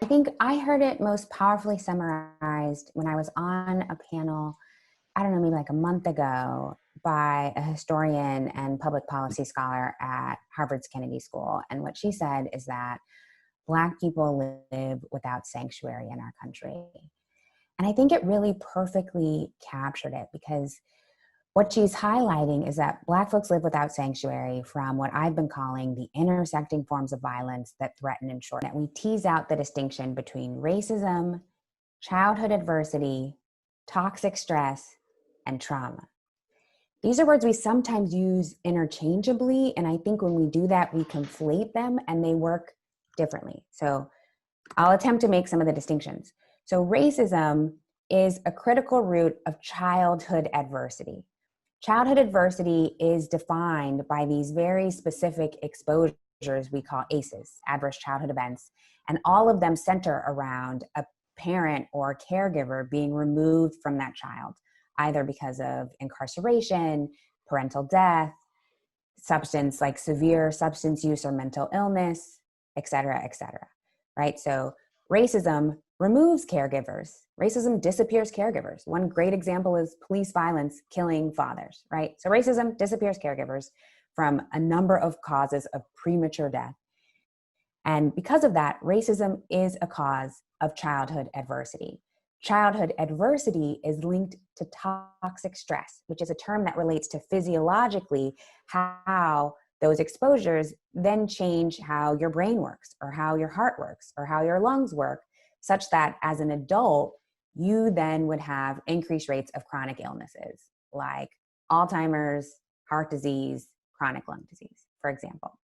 I think I heard it most powerfully summarized when I was on a panel, I don't know, maybe like a month ago, by a historian and public policy scholar at Harvard's Kennedy School. And what she said is that Black people live without sanctuary in our country. And I think it really perfectly captured it, because what she's highlighting is that Black folks live without sanctuary from what I've been calling the intersecting forms of violence that threaten and shorten. That we tease out the distinction between racism, childhood adversity, toxic stress, and trauma. These are words we sometimes use interchangeably, and I think when we do that, we conflate them and they work differently. So I'll attempt to make some of the distinctions. So racism is a critical root of childhood adversity. Childhood adversity is defined by these very specific exposures we call ACEs, adverse childhood events, and all of them center around a parent or caregiver being removed from that child, either because of incarceration, parental death, substance like severe substance use or mental illness, et cetera, right? So racism removes caregivers. Racism disappears caregivers. One great example is police violence killing fathers, right? So racism disappears caregivers from a number of causes of premature death. And because of that, racism is a cause of childhood adversity. Childhood adversity is linked to toxic stress, which is a term that relates to physiologically how those exposures then change how your brain works, or how your heart works, or how your lungs work, such that as an adult, you then would have increased rates of chronic illnesses like Alzheimer's, heart disease, chronic lung disease, for example.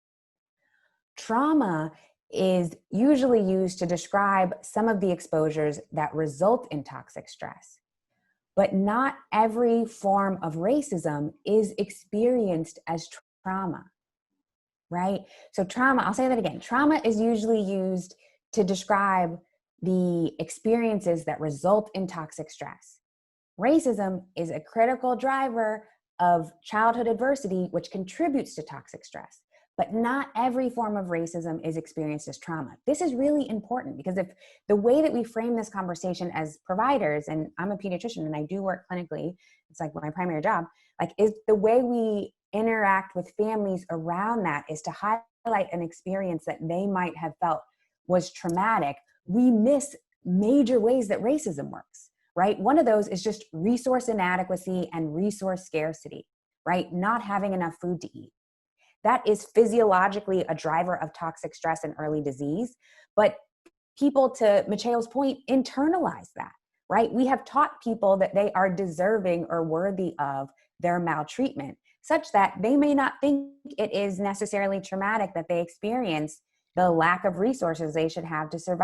Trauma is usually used to describe some of the exposures that result in toxic stress. But not every form of racism is experienced as trauma, right? So trauma, I'll say that again. Trauma is usually used to describe the experiences that result in toxic stress. Racism is a critical driver of childhood adversity, which contributes to toxic stress. But not every form of racism is experienced as trauma. This is really important, because if the way that we frame this conversation as providers, and I'm a pediatrician and I do work clinically, it's like my primary job, like is the way we interact with families around that is to highlight an experience that they might have felt was traumatic, we miss major ways that racism works, right? One of those is just resource inadequacy and resource scarcity, right? Not having enough food to eat. That is physiologically a driver of toxic stress and early disease. But people, to Macheo's point, internalize that, right? We have taught people that they are deserving or worthy of their maltreatment, such that they may not think it is necessarily traumatic that they experience the lack of resources they should have to survive.